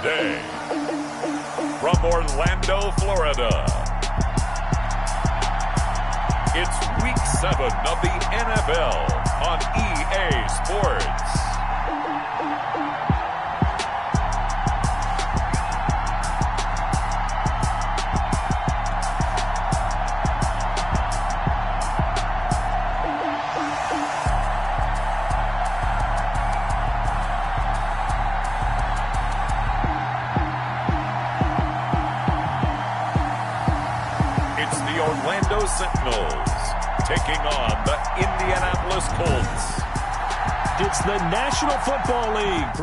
today. From Orlando, Florida, it's Week 7 of the NFL on EA Sports. Orlando Sentinels taking on the Indianapolis Colts. It's the National Football League.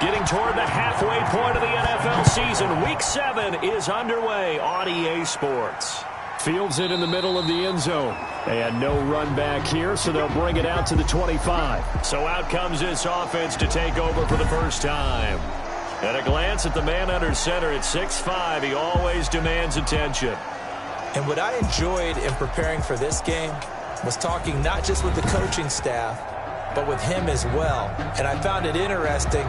Getting toward the halfway point of the NFL season, Week 7 is underway on EA Sports. Fields it in the middle of the end zone. And no run back here, so they'll bring it out to the 25. So out comes this offense to take over for the first time. At a glance at the man under center at 6'5", he always demands attention. And what I enjoyed in preparing for this game was talking not just with the coaching staff, but with him as well. And I found it interesting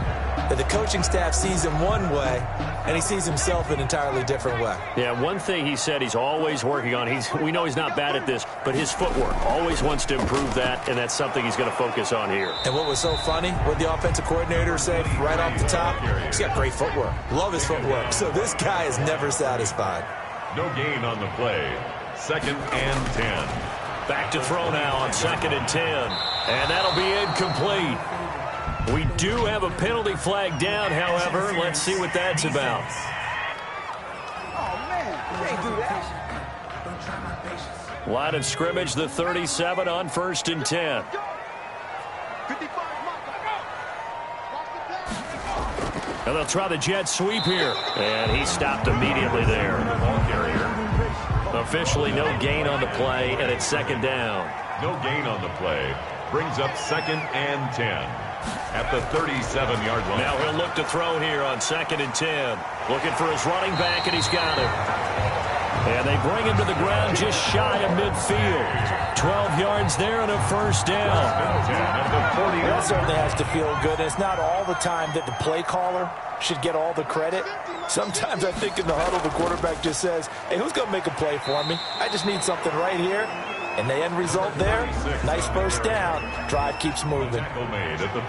that the coaching staff sees him one way, and he sees himself an entirely different way. Yeah, one thing he said he's always working on, we know he's not bad at this, but his footwork, always wants to improve that, and that's something he's going to focus on here. And what was so funny, what the offensive coordinator said right off the top, he's got great footwork. Love his footwork. So this guy is never satisfied. No gain on the play. 2nd and 10. Back to throw now on 2nd and 10. And that'll be incomplete. We do have a penalty flag down, however. Let's see what that's about. Oh, man. You can't do that. Line of scrimmage, the 37 on 1st and 10. And they'll try the jet sweep here. And he stopped immediately there. Ball carrier. Officially no gain on the play, and it's 2nd down. No gain on the play. Brings up 2nd and 10 at the 37-yard line. Now he'll look to throw here on 2nd and 10. Looking for his running back, and he's got it. And they bring him to the ground just shy of midfield. 12 yards there and a 1st down. That certainly has to feel good. And it's not all the time that the play caller should get all the credit. Sometimes I think in the huddle, the quarterback just says, hey, who's going to make a play for me? I just need something right here. And the end result there, nice 1st down. Drive keeps moving.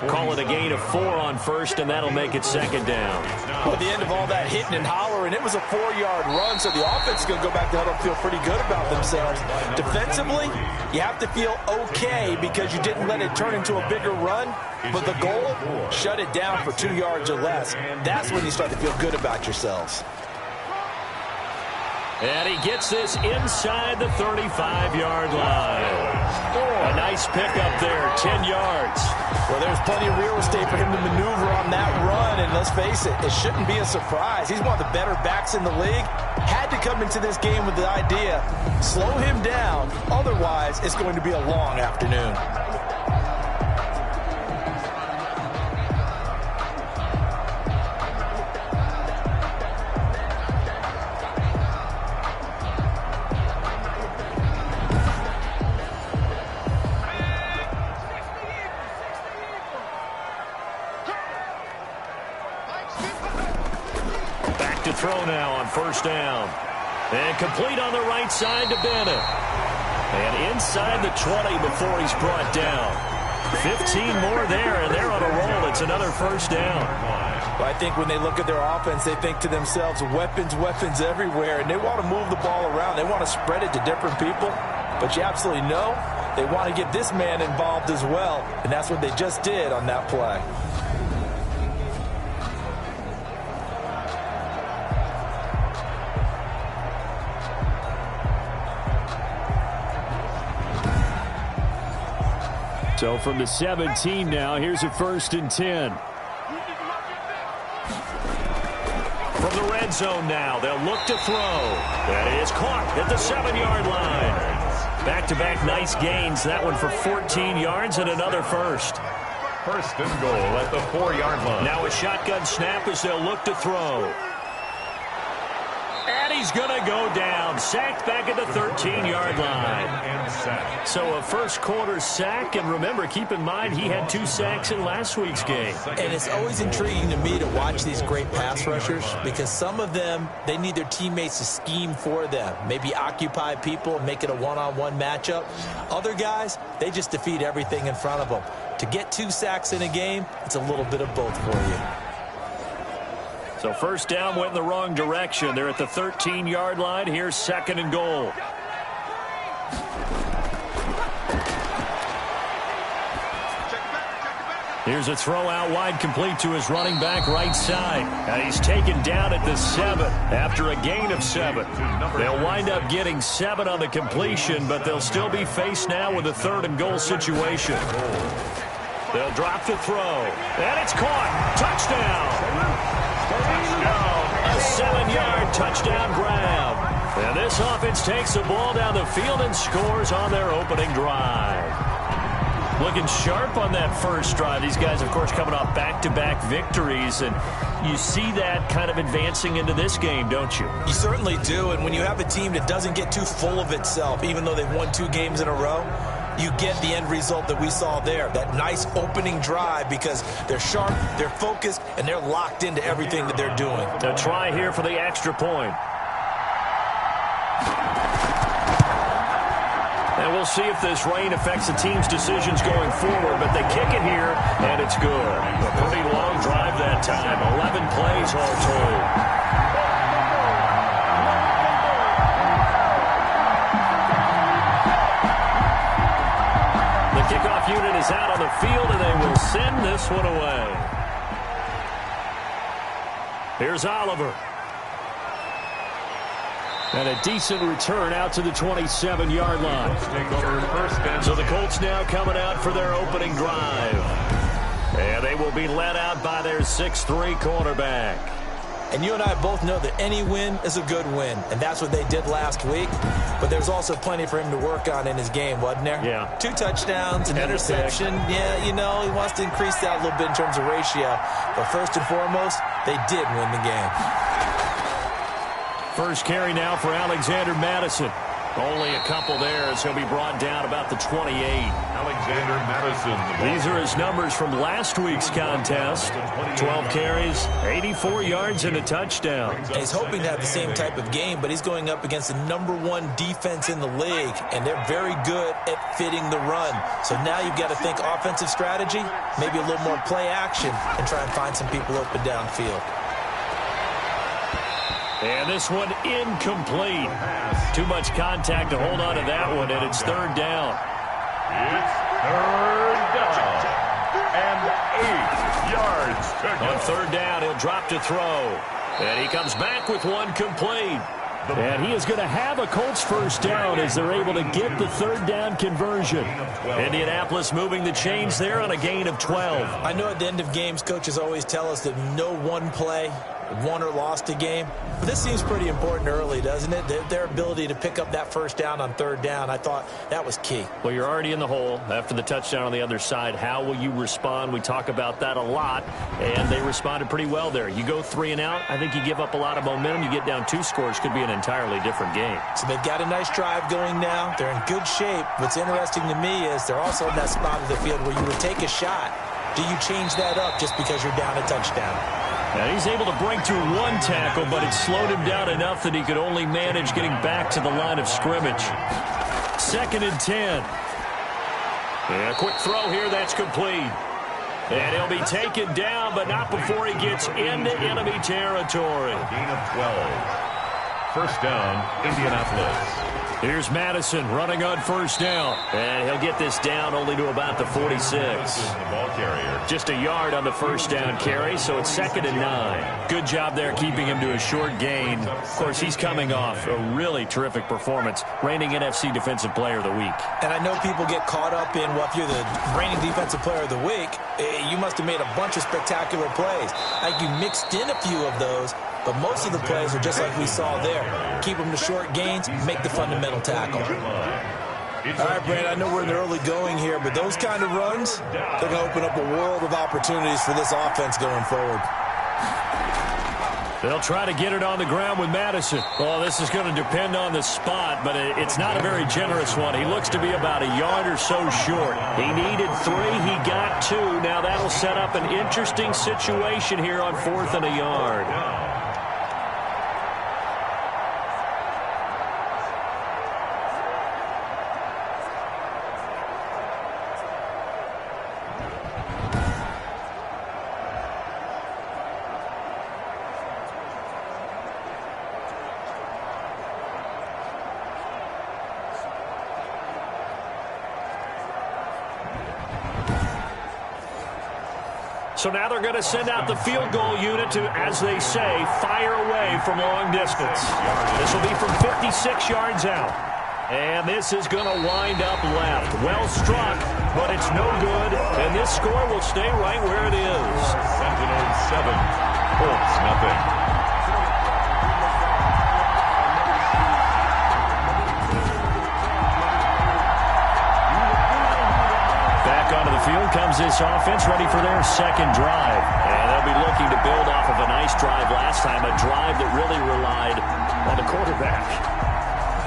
Call it a gain of 4 on 1st, and that'll make it 2nd down. Well, at the end of all that hitting and hollering, it was a 4-yard run, so the offense is going to go back to huddle and feel pretty good about themselves. Defensively, you have to feel okay because you didn't let it turn into a bigger run, but the goal, shut it down for 2 yards or less. That's when you start to feel good about yourselves. And he gets this inside the 35-yard line. A nice pickup there, 10 yards. Well, there's plenty of real estate for him to maneuver on that run, and let's face it, it shouldn't be a surprise. He's one of the better backs in the league. Had to come into this game with the idea, slow him down, otherwise it's going to be a long afternoon. Throw now on 1st down. And complete on the right side to Bennett. And inside the 20 before he's brought down. 15 more there, and they're on a roll. It's another 1st down. Well, I think when they look at their offense, they think to themselves, weapons, weapons everywhere, and they want to move the ball around. They want to spread it to different people. But you absolutely know they want to get this man involved as well, and that's what they just did on that play. So from the 17 now, here's a 1st and 10. From the red zone now, they'll look to throw. That is caught at the 7-yard line. Back-to-back nice gains. That one for 14 yards and another 1st. 1st and goal at the 4-yard line. Now a shotgun snap as they'll look to throw. And he's going to go down. and sacked back at the 13-yard line. So a first-quarter sack, and remember, keep in mind he had 2 sacks in last week's game. And it's always intriguing to me to watch these great pass rushers because some of them, they need their teammates to scheme for them, maybe occupy people, make it a one-on-one matchup. Other guys, they just defeat everything in front of them. To get 2 sacks in a game, it's a little bit of both for you. So first down went in the wrong direction. They're at the 13-yard line. Here's 2nd and goal. Here's a throw out wide, complete to his running back right side. And he's taken down at the 7 after a gain of 7. They'll wind up getting 7 on the completion, but they'll still be faced now with a 3rd and goal situation. They'll drop the throw. And it's caught. Touchdown. A 7-yard touchdown grab. And this offense takes the ball down the field and scores on their opening drive. Looking sharp on that first drive. These guys, of course, coming off back-to-back victories, and you see that kind of advancing into this game, don't you? You certainly do, and when you have a team that doesn't get too full of itself, even though they've won 2 games in a row, you get the end result that we saw there, that nice opening drive, because they're sharp, they're focused, and they're locked into everything that they're doing. A try here for the extra point. And we'll see if this rain affects the team's decisions going forward, but they kick it here, and it's good. A pretty long drive that time, 11 plays all told. Kickoff unit is out on the field, and they will send this one away. Here's Oliver. And a decent return out to the 27-yard line. So the Colts now coming out for their opening drive. And they will be led out by their 6'3" cornerback. And you and I both know that any win is a good win, and that's what they did last week. But there's also plenty for him to work on in his game, wasn't there? Yeah. 2 touchdowns, an interception. Yeah, you know, he wants to increase that a little bit in terms of ratio. But first and foremost, they did win the game. First carry now for Alexander Madison. Only a couple there as he'll be brought down about the 28. Alexander Madison. These are his numbers from last week's contest. 12 carries, 84 yards, and a touchdown. And he's hoping to have the same type of game, but he's going up against the #1 defense in the league, and they're very good at fitting the run. So now you've got to think offensive strategy, maybe a little more play action, and try and find some people open downfield. And this one incomplete. Too much contact to hold on to that one, and it's 3rd down. It's 3rd down. And 8 yards to go. On 3rd down, he'll drop to throw. And he comes back with one complete. And he is going to have a Colts first down as they're able to get the 3rd down conversion. Indianapolis moving the chains there on a gain of 12. I know at the end of games, coaches always tell us that no one play won or lost a game. But this seems pretty important early, doesn't it? Their ability to pick up that first down on 3rd down, I thought that was key. Well, you're already in the hole after the touchdown on the other side. How will you respond? We talk about that a lot, and they responded pretty well there. You go 3 and out, I think you give up a lot of momentum. You get down 2 scores, could be an entirely different game. So they've got a nice drive going now. They're in good shape. What's interesting to me is they're also in that spot of the field where you would take a shot. Do you change that up just because you're down a touchdown? And he's able to break through 1 tackle, but it slowed him down enough that he could only manage getting back to the line of scrimmage. 2nd and 10. And a quick throw here, that's complete. And he'll be taken down, but not before he gets into enemy territory. Gain of 12. First down, Indianapolis. Here's Madison running on 1st down. And he'll get this down only to about the 46. The ball carrier. Just a yard on the 1st down carry, so it's 2nd and 9. Good job there keeping him to a short gain. Of course, he's coming off a really terrific performance, reigning NFC Defensive Player of the Week. And I know people get caught up in, well, if you're the reigning Defensive Player of the Week, you must have made a bunch of spectacular plays. I think you mixed in a few of those, but most of the plays are just like we saw there. Keep them to short gains, make the fundamental tackle. All right, Brandon, I know we're in the early going here, but those kind of runs, they're going to open up a world of opportunities for this offense going forward. They'll try to get it on the ground with Madison. Well, this is going to depend on the spot, but it's not a very generous one. He looks to be about a yard or so short. He needed 3. He got 2. Now that'll set up an interesting situation here on 4th and a yard. So now they're going to send out the field goal unit to, as they say, fire away from long distance. This will be from 56 yards out. And this is going to wind up left. Well struck, but it's no good. And this score will stay right where it is. Sentinels 7, Colts nothing. Field comes this offense ready for their second drive. And they'll be looking to build off of a nice drive last time, a drive that really relied on the quarterback.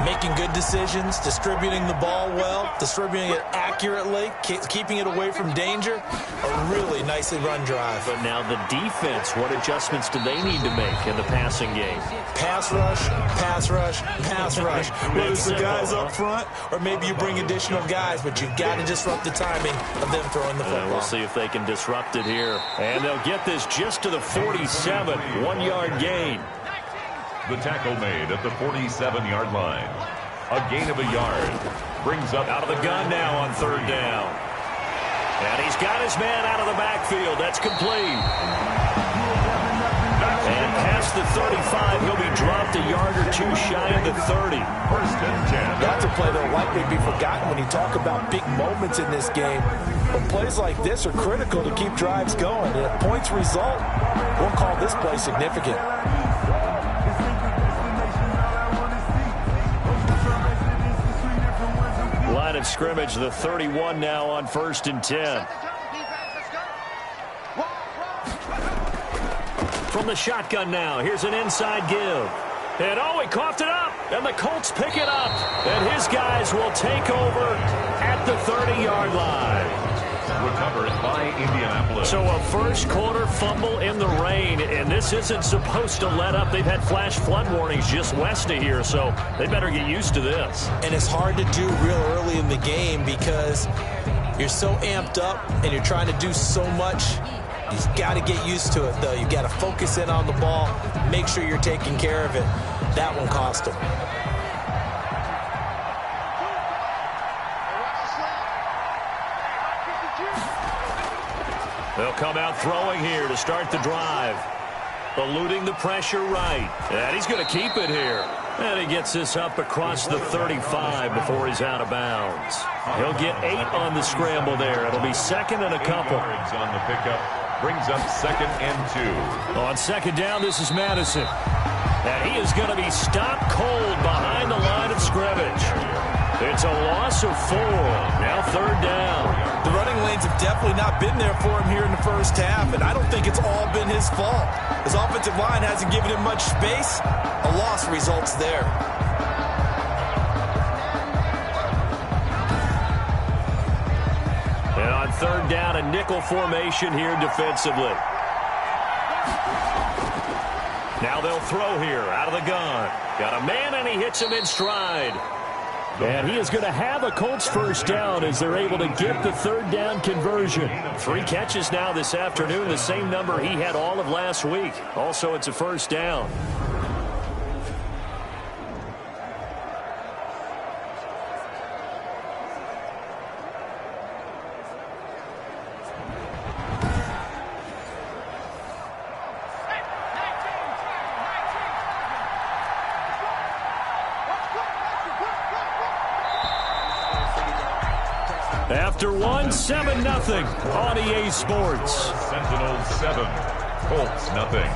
Making good decisions, distributing the ball well, distributing it accurately, keeping it away from danger. A really nicely run drive. But now the defense, what adjustments do they need to make in the passing game? Pass rush, pass rush, pass rush. Whether it's the guys up front or maybe you bring additional guys, but you've got to disrupt the timing of them throwing the football. We'll see if they can disrupt it here. And they'll get this just to the 47, 1-yard gain. The tackle made at the 47-yard line. A gain of a yard. Brings up out of the gun now on 3rd down. And he's got his man out of the backfield. That's complete. And past the 35, he'll be dropped a yard or 2 shy of the 30. 1st and 10. That's a play that'll likely be forgotten when you talk about big moments in this game. But plays like this are critical to keep drives going. And if points result, we'll call this play significant. Line of scrimmage, the 31 now on 1st and 10. From the shotgun now, here's an inside give. And he coughed it up, and the Colts pick it up. And his guys will take over at the 30-yard line. Recovered by Indianapolis. So a first quarter fumble in the rain, and this isn't supposed to let up. They've had flash flood warnings just west of here, so they better get used to this. And it's hard to do real early in the game because you're so amped up and you're trying to do so much. You've got to get used to it, though. You've got to focus in on the ball, make sure you're taking care of it. That one cost them. They'll come out throwing here to start the drive. Eluding the pressure right. And he's going to keep it here. And he gets this up across the 35 before he's out of bounds. He'll get 8 on the scramble there. It'll be 2nd and a couple. On the pickup. Brings up 2nd and 2. On 2nd down, this is Madison. And he is going to be stopped cold behind the line of scrimmage. It's a loss of 4. Now 3rd down. The running lanes have definitely not been there for him here in the first half, and I don't think it's all been his fault. His offensive line hasn't given him much space. A loss results there. And on 3rd down, a nickel formation here defensively. Now they'll throw here out of the gun. Got a man, and he hits him in stride. And he is going to have a Colts first down as they're able to get the 3rd down conversion. 3 catches now this afternoon, the same number he had all of last week. Also, it's a first down. After 1, 7-0 on EA Sports. Sentinels 7, Colts nothing.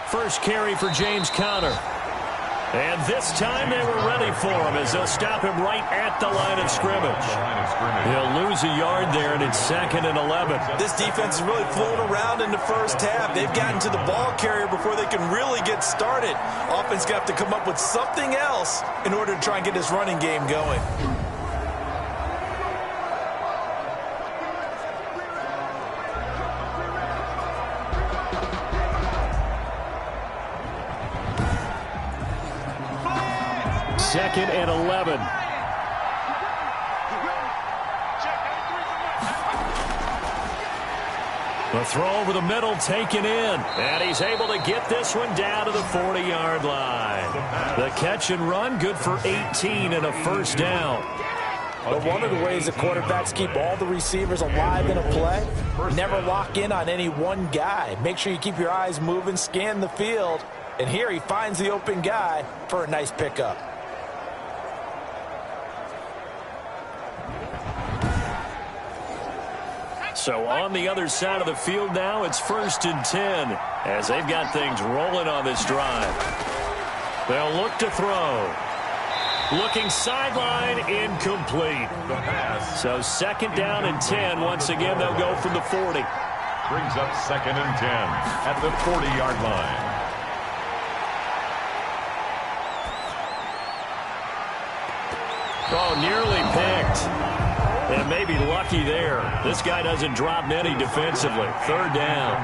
First carry for James Conner. And this time they were ready for him as they'll stop him right at the line of scrimmage. He'll lose a yard there, and it's 2nd and 11. This defense is really flown around in the first half. They've gotten to the ball carrier before they can really get started. Offense going to have to come up with something else in order to try and get this running game going. Second and 11. The throw over the middle taken in. And he's able to get this one down to the 40-yard line. The catch and run, good for 18 and a first down. But one of the ways the quarterbacks keep all the receivers alive in a play, never lock in on any one guy. Make sure you keep your eyes moving, scan the field. And here he finds the open guy for a nice pickup. So on the other side of the field now, it's 1st and 10 as they've got things rolling on this drive. They'll look to throw. Looking sideline, incomplete. So 2nd down and 10. Once again, they'll go from the 40. Brings up 2nd and 10 at the 40-yard line. Oh, nearly picked. And maybe lucky there. This guy doesn't drop many defensively. 3rd down.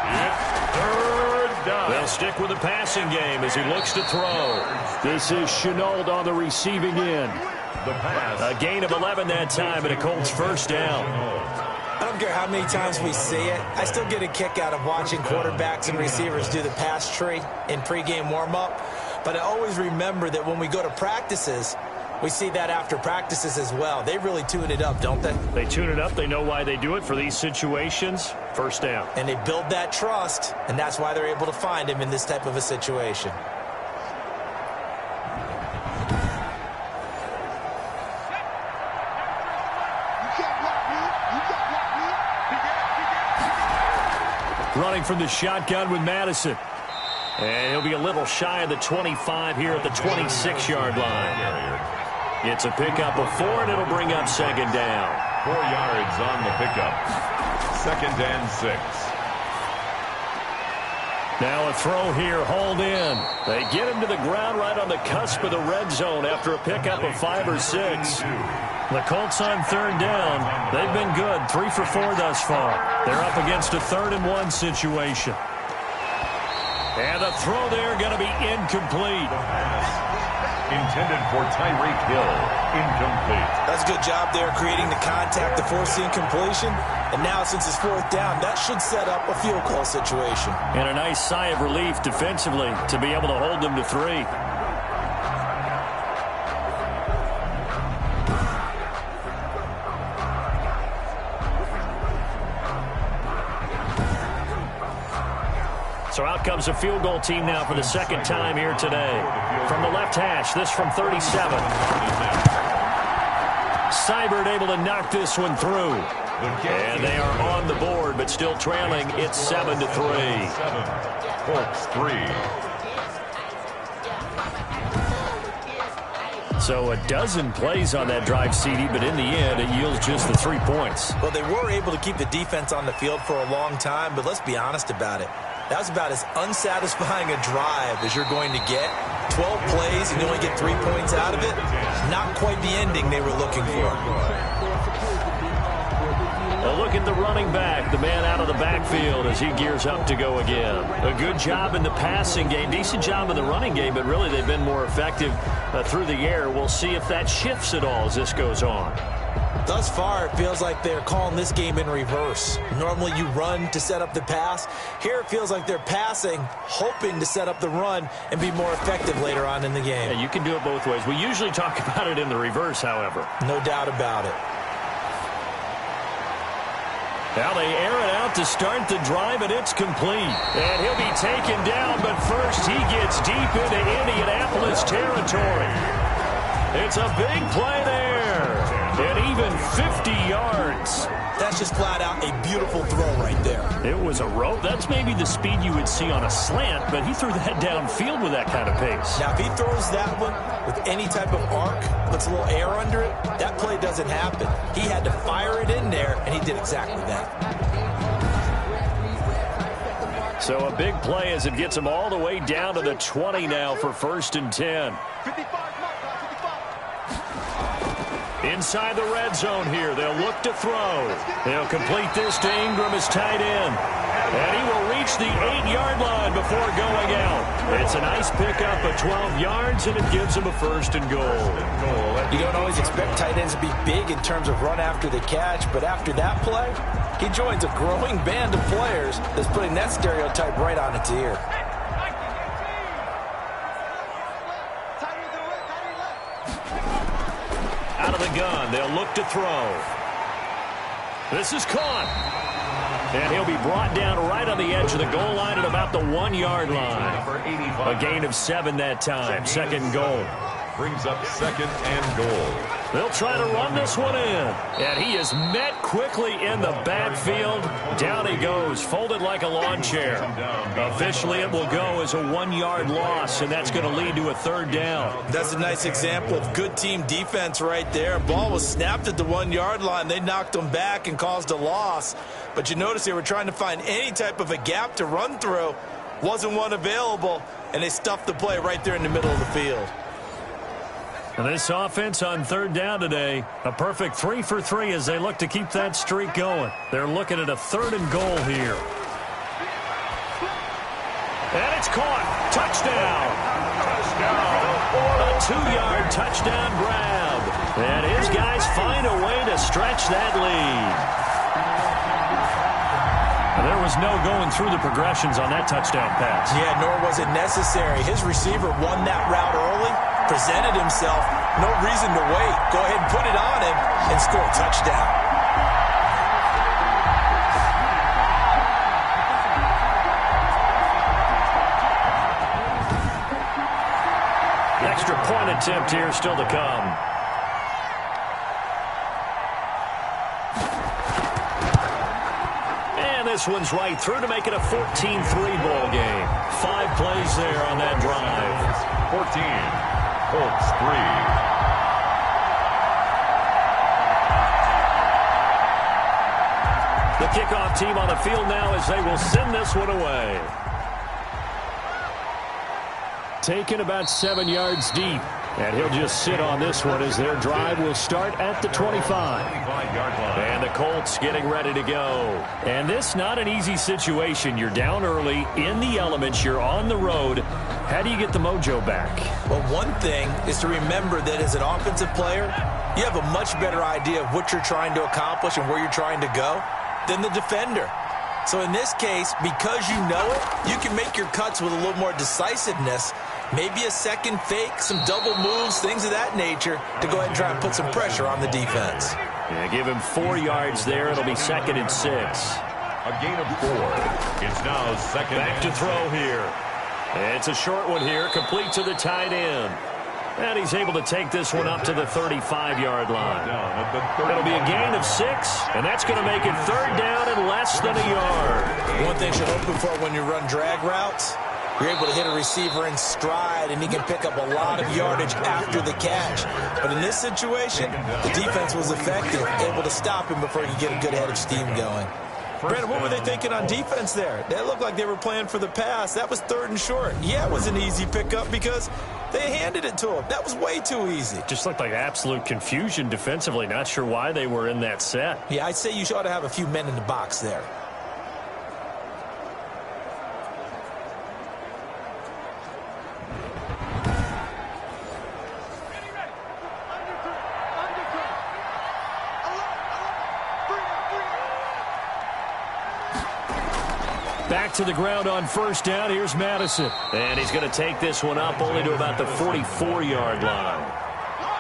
It's 3rd down. They'll stick with the passing game as he looks to throw. This is Chenault on the receiving end. The pass. A gain of 11 that time and a Colts 1st down. I don't care how many times we see it. I still get a kick out of watching quarterbacks and receivers do the pass tree in pregame warm-up. But I always remember that when we go to practices, we see that after practices as well. They really tune it up, don't they? They tune it up. They know why they do it for these situations. 1st down. And they build that trust, and that's why they're able to find him in this type of a situation. Running from the shotgun with Madison. And he'll be a little shy of the 25 here at the 26-yard line. It's a pickup of 4, and it'll bring up 2nd down. 4 yards on the pickup. 2nd and 6. Now a throw here, hauled in. They get him to the ground right on the cusp of the red zone after a pickup of 5 or 6. The Colts on 3rd down. They've been good, 3 for 4 thus far. They're up against a 3rd and 1 situation. And the throw there going to be incomplete. Intended for Tyreek Hill. Incomplete. That's a good job there creating the contact to force the incompletion. And now since it's 4th down, that should set up a field goal situation. And a nice sigh of relief defensively to be able to hold them to 3. So out comes the field goal team now for the 2nd time here today. From the left hash, this from 37. Seibert able to knock this one through. And they are on the board, but still trailing. It's 7-3. Colts 3. So a dozen plays on that drive, CD, but in the end, it yields just the 3 points. Well, they were able to keep the defense on the field for a long time, but let's be honest about it. That was about as unsatisfying a drive as you're going to get. 12 plays and you only get 3 points out of it. Not quite the ending they were looking for. A look at the running back, the man out of the backfield as he gears up to go again. A good job in the passing game, decent job in the running game, but really they've been more effective through the air. We'll see if that shifts at all as this goes on. Thus far, it feels like they're calling this game in reverse. Normally you run to set up the pass. Here it feels like they're passing, hoping to set up the run and be more effective later on in the game. Yeah, you can do it both ways. We usually talk about it in the reverse, however. No doubt about it. Now they air it out to start the drive, and it's complete. And he'll be taken down, but first he gets deep into Indianapolis territory. It's a big play there. And even 50 yards. That's just flat out a beautiful throw right there. It was a rope. That's maybe the speed you would see on a slant, but he threw that downfield with that kind of pace. Now, if he throws that one with any type of arc, puts a little air under it, that play doesn't happen. He had to fire it in there, and he did exactly that. So a big play as it gets him all the way down to the 20 now for 1st and 10. Inside the red zone here. They'll look to throw. They'll complete this to Ingram as tight end. And he will reach the 8-yard line before going out. It's a nice pickup of 12 yards, and it gives him a 1st and goal. You don't always expect tight ends to be big in terms of run after the catch, but after that play, he joins a growing band of players that's putting that stereotype right on its ear. Out of the gun, they'll look to throw. This is caught. And he'll be brought down right on the edge of the goal line at about the 1-yard line. A gain of 7 that time. 2nd and goal. Brings up 2nd and goal. They'll try to run this one in. And he is met quickly in the backfield. Down he goes, folded like a lawn chair. Officially, it will go as a 1-yard loss, and that's going to lead to a 3rd down. That's a nice example of good team defense right there. Ball was snapped at the 1-yard line. They knocked him back and caused a loss. But you notice they were trying to find any type of a gap to run through. Wasn't one available, and they stuffed the play right there in the middle of the field. And this offense on 3rd down today, a perfect 3 for 3 as they look to keep that streak going. They're looking at a 3rd and goal here. And it's caught. Touchdown. A 2-yard touchdown grab. And his guys find a way to stretch that lead. There was no going through the progressions on that touchdown pass. Yeah, nor was it necessary. His receiver won that route early, presented himself. No reason to wait. Go ahead and put it on him and score a touchdown. Extra point attempt here still to come. This one's right through to make it a 14-3 ball game. 5 plays there on that drive. 14. Colts 3. The kickoff team on the field now as they will send this one away. Taken about 7 yards deep. And he'll just sit on this one as their drive will start at the 25. And the Colts getting ready to go. And this not an easy situation. You're down early, in the elements, you're on the road. How do you get the mojo back? Well, one thing is to remember that as an offensive player, you have a much better idea of what you're trying to accomplish and where you're trying to go than the defender. So in this case, because you know it, you can make your cuts with a little more decisiveness. Maybe a second fake, some double moves, things of that nature to go ahead and try and put some pressure on the defense. Yeah, give him 4 yards there. It'll be 2nd and 6. A gain of 4. It's now 2nd. Back to throw here. It's a short one here, complete to the tight end. And he's able to take this one up to the 35-yard line. It'll be a gain of 6, and that's going to make it 3rd down and less than a yard. One thing you're hoping for when you run drag routes, you're able to hit a receiver in stride, and he can pick up a lot of yardage after the catch. But in this situation, the defense was effective, able to stop him before he could get a good head of steam going. Brandon, what were they thinking on defense there? They looked like they were playing for the pass. That was 3rd and short. Yeah, it was an easy pickup because they handed it to him. That was way too easy. Just looked like absolute confusion defensively. Not sure why they were in that set. Yeah, I'd say you ought to have a few men in the box there. Back to the ground on 1st down. Here's Madison. And he's going to take this one up only to about the 44-yard line.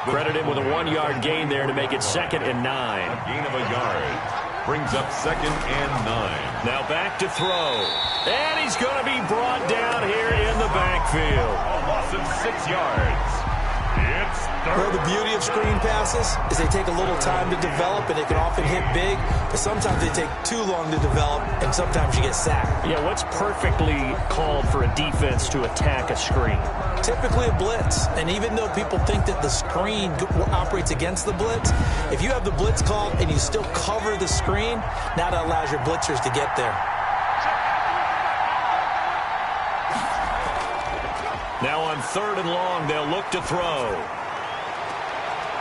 Credit him with a 1-yard gain there to make it 2nd and 9. A gain of a yard. Brings up 2nd and 9. Now back to throw. And he's going to be brought down here in the backfield. A loss of 6 yards. It's Well, the beauty of screen passes is they take a little time to develop, and they can often hit big, but sometimes they take too long to develop, and sometimes you get sacked. Yeah, what's perfectly called for a defense to attack a screen? Typically a blitz, and even though people think that the screen operates against the blitz, if you have the blitz called and you still cover the screen, now that allows your blitzers to get there. Now on 3rd and long, they'll look to throw.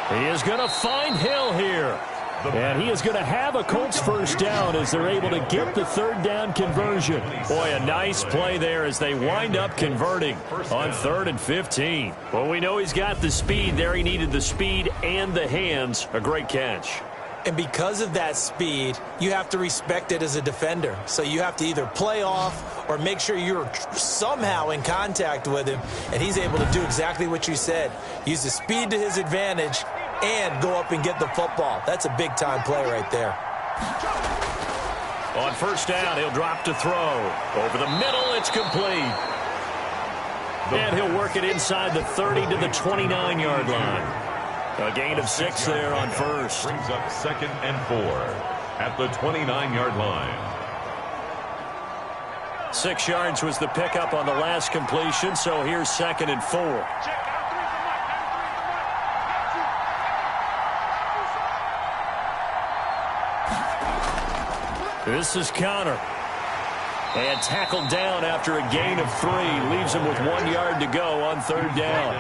He is going to find Hill here. And he is going to have a Colts first down as they're able to get the 3rd down conversion. Boy, a nice play there as they wind up converting on 3rd and 15. Well, we know he's got the speed there. He needed the speed and the hands. A great catch. And because of that speed, you have to respect it as a defender. So you have to either play off or make sure you're somehow in contact with him. And he's able to do exactly what you said. Use the speed to his advantage and go up and get the football. That's a big-time play right there. On 1st down, he'll drop to throw. Over the middle, it's complete. And he'll work it inside the 30 to the 29-yard line. A gain of 6 there on 1st. Brings up 2nd and 4 at the 29-yard line. 6 yards was the pickup on the last completion, so here's 2nd and 4. This is Connor. And tackled down after a gain of 3. Leaves him with 1 yard to go on 3rd down.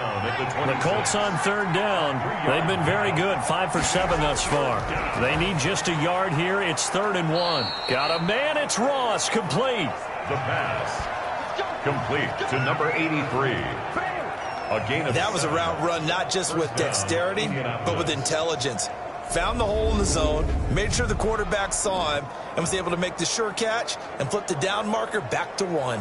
The Colts on 3rd down. They've been very good. 5 for 7 thus far. They need just a yard here. It's 3rd and 1. Got a man. It's Ross. Complete. The pass. Complete to number 83. A gain of that was a route run not just with dexterity, but with intelligence. Found the hole in the zone, made sure the quarterback saw him, and was able to make the sure catch and flip the down marker back to 1.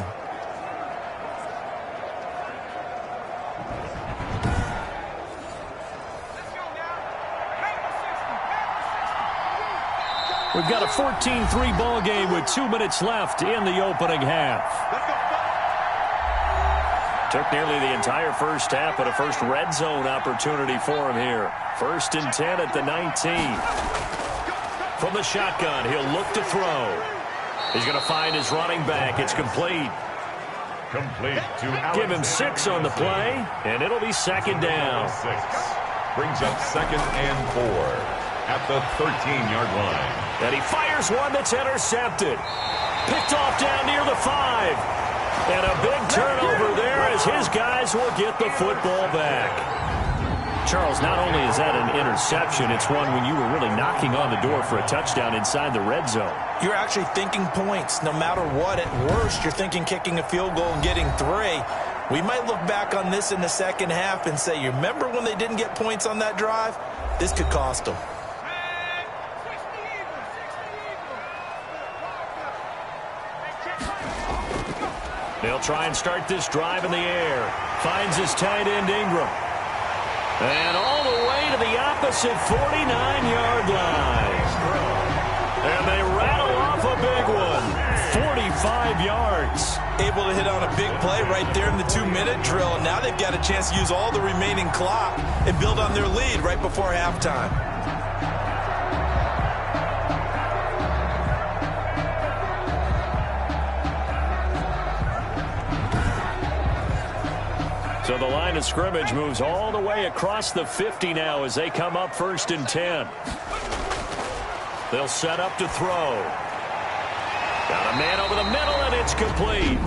We've got a 14-3 ball game with 2 minutes left in the opening half. Took nearly the entire first half, but a first red zone opportunity for him here. 1st and 10 at the 19. From the shotgun, he'll look to throw. He's going to find his running back. It's complete. Complete to Alex. Give him 6 on the play, and it'll be 2nd down. 6 brings up 2nd and 4 at the 13-yard line. And he fires one that's intercepted. Picked off down near the 5. And a big turnover there as his guys will get the football back. Charles, not only is that an interception, it's one when you were really knocking on the door for a touchdown inside the red zone. You're actually thinking points. No matter what, at worst, you're thinking kicking a field goal and getting 3. We might look back on this in the second half and say, you remember when they didn't get points on that drive? This could cost them. They'll try and start this drive in the air. Finds his tight end, Ingram. And all the way to the opposite 49-yard line. And they rattle off a big one. 45 yards. Able to hit on a big play right there in the 2-minute drill. And now they've got a chance to use all the remaining clock and build on their lead right before halftime. So the line of scrimmage moves all the way across the 50 now as they come up 1st and 10. They'll set up to throw. Got a man over the middle, and it's complete.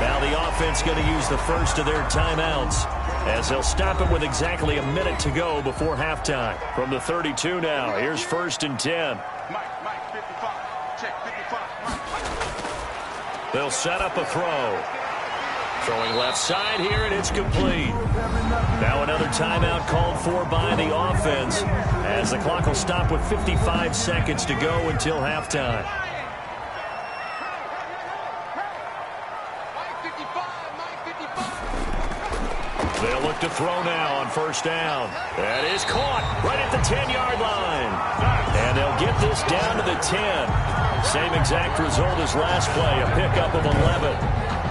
Now the offense going to use the first of their timeouts as they'll stop it with exactly a minute to go before halftime. From the 32 now, here's 1st and 10. Mike, 55. Check, 55. They'll set up a throw. Throwing left side here, and it's complete. Now another timeout called for by the offense as the clock will stop with 55 seconds to go until halftime. They'll look to throw now on 1st down. That is caught right at the 10-yard line. And they'll get this down to the 10. Same exact result as last play, a pickup of 11.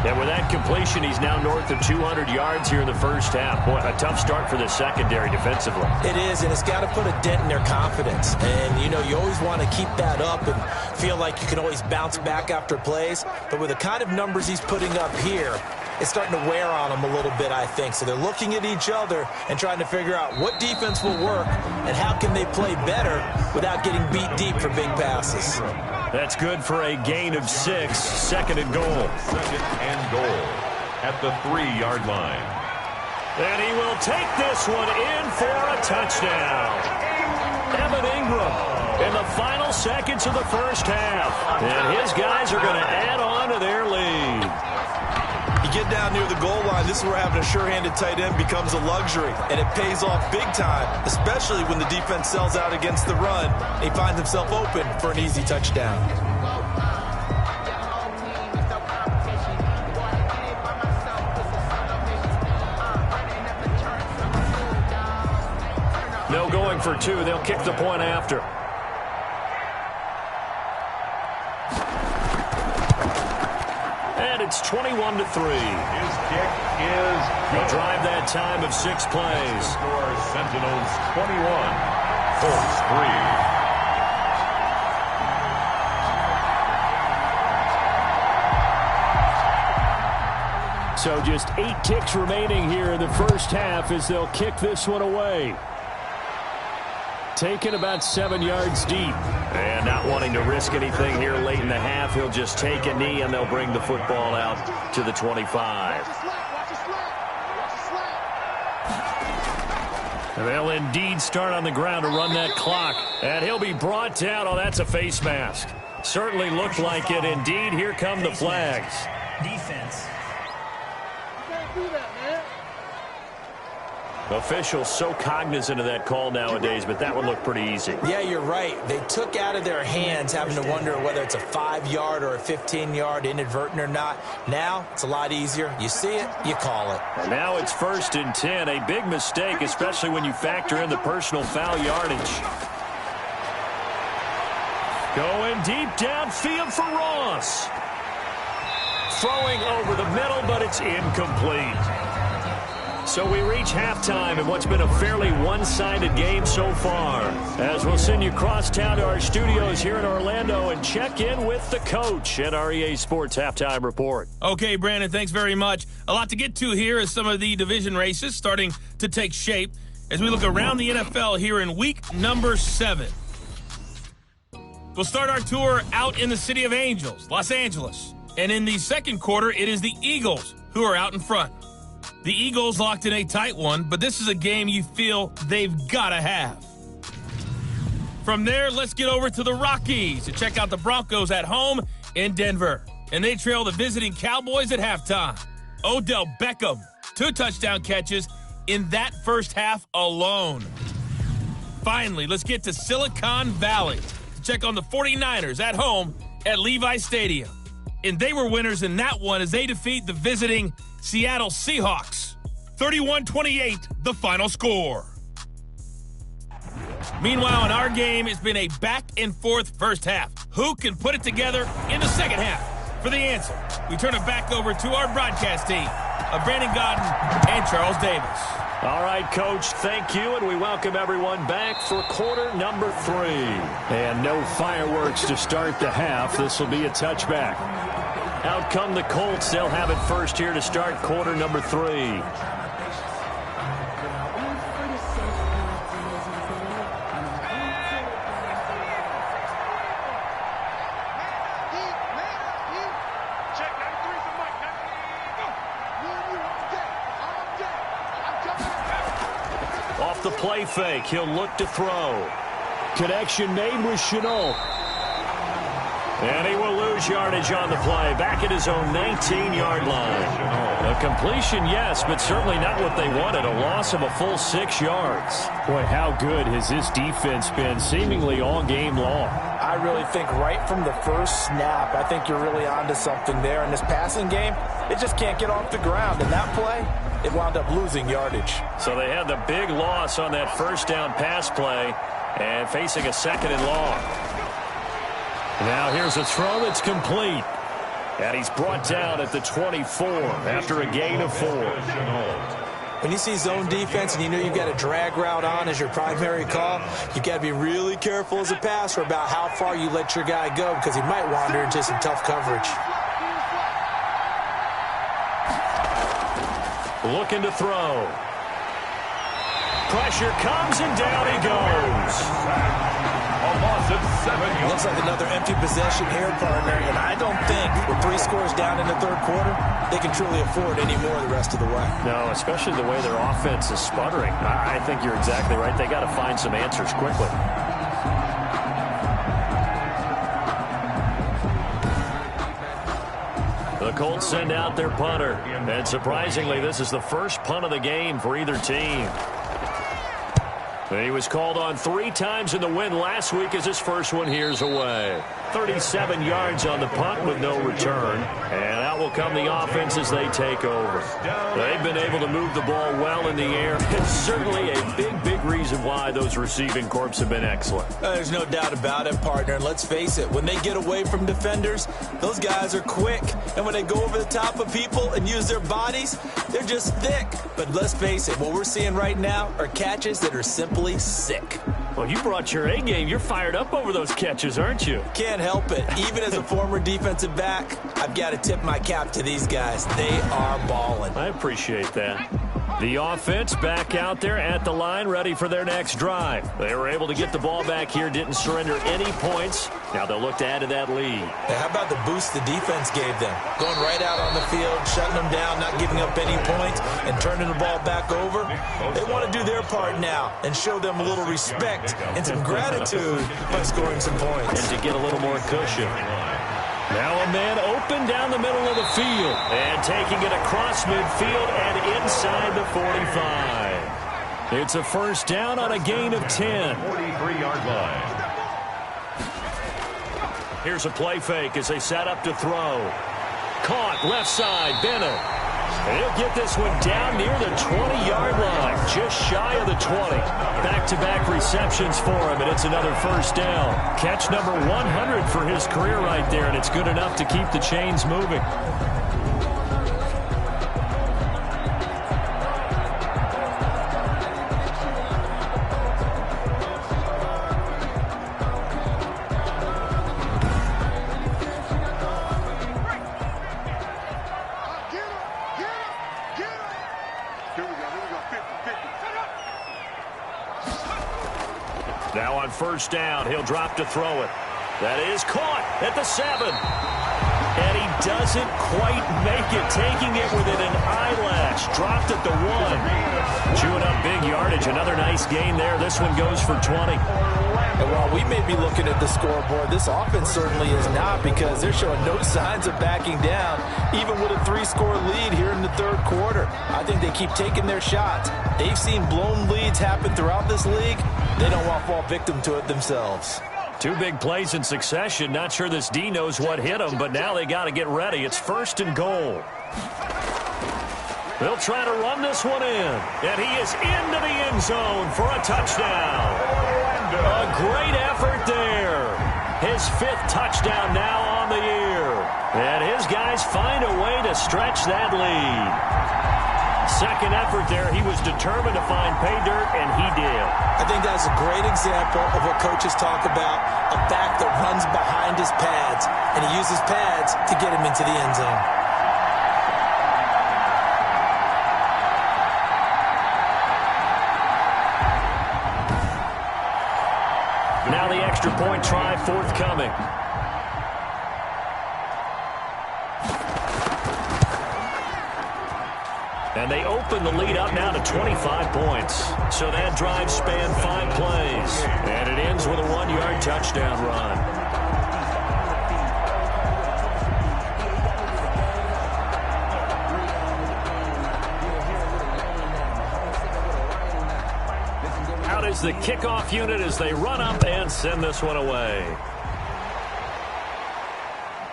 And with that completion, he's now north of 200 yards here in the first half. Boy, a tough start for the secondary defensively. It is, and it's got to put a dent in their confidence. And, you know, you always want to keep that up and feel like you can always bounce back after plays. But with the kind of numbers he's putting up here, it's starting to wear on them a little bit, I think. So they're looking at each other and trying to figure out what defense will work and how can they play better without getting beat deep for big passes. That's good for a gain of 6, second and goal. Second and goal at the 3-yard line. And he will take this one in for a touchdown. Evan Ingram in the final seconds of the first half. And his guys are going to add on to their lead. You get down near the goal line, this is where having a sure-handed tight end becomes a luxury, and it pays off big time, especially when the defense sells out against the run, and he finds himself open for an easy touchdown. No going for 2. They'll kick the point after. And it's 21-3. His kick is They'll drive that time of 6 plays. Score Sentinels 21, Colts 3. So just 8 kicks remaining here in the first half as they'll kick this one away. Taken about 7 yards deep. And not wanting to risk anything here late in the half, he'll just take a knee and they'll bring the football out to the 25. And they'll indeed start on the ground to run that clock. And he'll be brought down. Oh, that's a face mask. Certainly looked like it. Indeed, here come the flags. Defense. You can't do that, man. Officials so cognizant of that call nowadays, but that one looked pretty easy. Yeah, you're right. They took out of their hands having to wonder whether it's a 5-yard or a 15-yard inadvertent or not. Now, it's a lot easier. You see it, you call it. And now it's 1st and 10. A big mistake, especially when you factor in the personal foul yardage. Going deep downfield for Ross. Throwing over the middle, but it's incomplete. So we reach halftime in what's been a fairly one-sided game so far. As we'll send you cross town to our studios here in Orlando and check in with the coach at our EA Sports Halftime Report. Okay, Brandon, thanks very much. A lot to get to here as some of the division races starting to take shape as we look around the NFL here in week number 7. We'll start our tour out in the City of Angels, Los Angeles. And in the second quarter, it is the Eagles who are out in front. The Eagles locked in a tight one, but this is a game you feel they've got to have. From there, let's get over to the Rockies to check out the Broncos at home in Denver. And they trail the visiting Cowboys at halftime. Odell Beckham, 2 touchdown catches in that first half alone. Finally, let's get to Silicon Valley to check on the 49ers at home at Levi Stadium. And they were winners in that one as they defeat the visiting Seattle Seahawks. 31-28, the final score. Meanwhile, in our game, it's been a back-and-forth first half. Who can put it together in the second half? For the answer, we turn it back over to our broadcast team of Brandon Godden and Charles Davis. All right, Coach, thank you, and we welcome everyone back for quarter number 3. And no fireworks to start the half. This will be a touchback. Out come the Colts. They'll have it first here to start quarter number 3. Off the play fake, he'll look to throw. Connection made with Chenault. And he will lose yardage on the play, back at his own 19-yard line. A completion, yes, but certainly not what they wanted. A loss of a full 6 yards. Boy, how good has this defense been, seemingly all game long? I really think right from the first snap, I think you're really onto something there. In this passing game, it just can't get off the ground. And that play, it wound up losing yardage. So they had the big loss on that first down pass play and facing a second and long. Now here's a throw that's complete. And he's brought down at the 24 after a gain of 4. When you see zone defense and you know you've got a drag route on as your primary call, you've got to be really careful as a passer about how far you let your guy go because he might wander into some tough coverage. Looking to throw. Pressure comes and down he goes. A loss of 7 Looks like another empty possession here, partner, and I don't think with 3 scores down in the third quarter, they can truly afford any more the rest of the way. No, especially the way their offense is sputtering. I think you're exactly right. They got to find some answers quickly. The Colts send out their punter, and surprisingly, this is the first punt of the game for either team. He was called on 3 times in the win last week as his first one here's away. 37 yards on the punt with no return. And out will come the offense as they take over. They've been able to move the ball well in the air. It's certainly a big reason why those receiving corps have been excellent. There's no doubt about it, partner. And let's face it, when they get away from defenders, those guys are quick. And when they go over the top of people and use their bodies, they're just thick. But let's face it, what we're seeing right now are catches that are simply sick. Well, you brought your A game. You're fired up over those catches, aren't you? Can't help it. Even as a former defensive back, I've got to tip my cap to these guys. They are balling. I appreciate that. The offense back out there at the line, ready for their next drive. They were able to get the ball back here, didn't surrender any points. Now they'll look to add to that lead. Now, how about the boost the defense gave them? Going right out on the field, shutting them down, not giving up any points, and turning the ball back over. They want to do their part now and show them a little respect and some gratitude by scoring some points. And to get a little more cushion. Now a man open down the middle of the field and taking it across midfield and inside the 45. It's a first down on a gain of 10. 43-yard line. Here's a play fake as they set up to throw. Caught left side, Bennett. He'll get this one down near the 20-yard line, just shy of the 20. Back-to-back receptions for him, and it's another first down. Catch number 100 for his career right there, and it's good enough to keep the chains moving. Now on first down, he'll drop to throw it. That is caught at the 7. And he doesn't quite make it, taking it within an eyelash. Dropped at the 1. Chewing up big yardage. Another nice gain there. This one goes for 20. And while we may be looking at the scoreboard, this offense certainly is not, because they're showing no signs of backing down, even with a 3-score lead here in the third quarter. I think they keep taking their shots. They've seen blown leads happen throughout this league. They don't want to fall victim to it themselves. 2 big plays in succession. Not sure this D knows what hit him, but now they got to get ready. It's first and goal. They'll try to run this one in. And he is into the end zone for a touchdown. A great effort there. His 5th touchdown now on the year. And his guys find a way to stretch that lead. Second effort there, he was determined to find pay dirt, and he did. I think that's a great example of what coaches talk about, a back that runs behind his pads, and he uses pads to get him into the end zone. Now the extra point try forthcoming. And they open the lead up now to 25 points. So that drive spanned 5 plays. And it ends with a 1-yard touchdown run. Out is the kickoff unit as they run up and send this one away.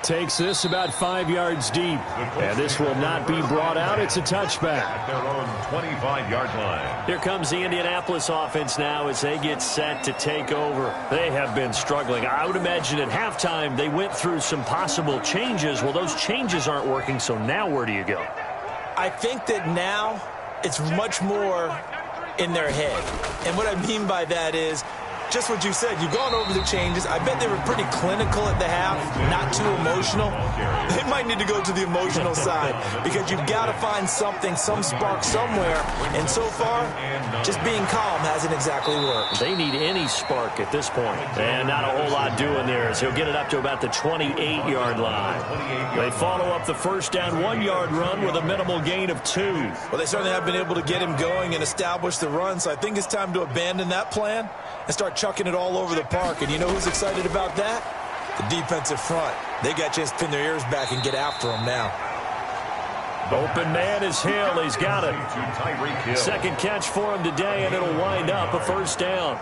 takes this about 5 yards deep. And this will not be brought out. It's a touchback. At their own 25-yard line. Here comes the Indianapolis offense now as they get set to take over. They have been struggling. I would imagine at halftime they went through some possible changes. Well, those changes aren't working, so now where do you go? I think that now it's much more in their head. And what I mean by that is just what you said. You've gone over the changes. I bet they were pretty clinical at the half, not too emotional. They might need to go to the emotional side because you've got to find something, some spark somewhere. And so far, just being calm hasn't exactly worked. They need any spark at this point. And not a whole lot doing there as he'll get it up to about the 28-yard line. They follow up the first down 1-yard run with a minimal gain of 2. Well, they certainly have been able to get him going and establish the run, so I think it's time to abandon that plan and start chucking it all over the park. And you know who's excited about that? The defensive front. They got a chance to pin their ears back and get after him now. Open man is Hill. He's got it. Second catch for him today, and it'll wind up a first down.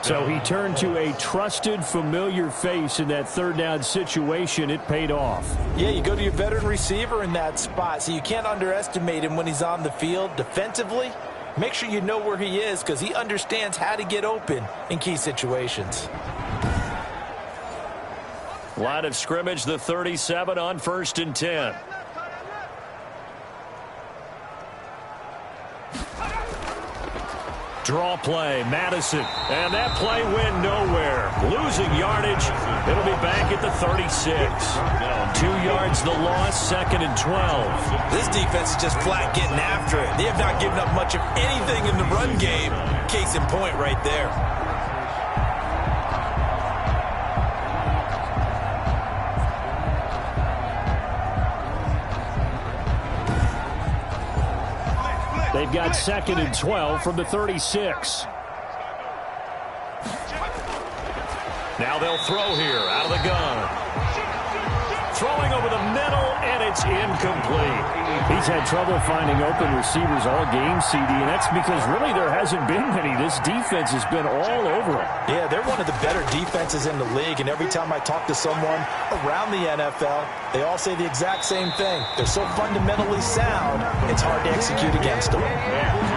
So he turned to a trusted, familiar face in that third down situation. It paid off. Yeah, you go to your veteran receiver in that spot, so you can't underestimate him when he's on the field. Defensively, make sure you know where he is because he understands how to get open in key situations. Line of scrimmage, the 37 on 1st and 10. Draw play, Madison. And that play went nowhere. Losing yardage. It'll be back at the 36. 2 yards the loss, 2nd and 12. This defense is just flat getting after it. They have not given up much of anything in the run game. Case in point right there. They've got 2nd and 12 from the 36. Now they'll throw here out of the gun. Throwing over the middle, and it's incomplete. He's had trouble finding open receivers all game, CD, and that's because really there hasn't been many. This defense has been all over him. Yeah, they're one of the better defenses in the league, and every time I talk to someone around the NFL, they all say the exact same thing. They're so fundamentally sound, it's hard to execute against them.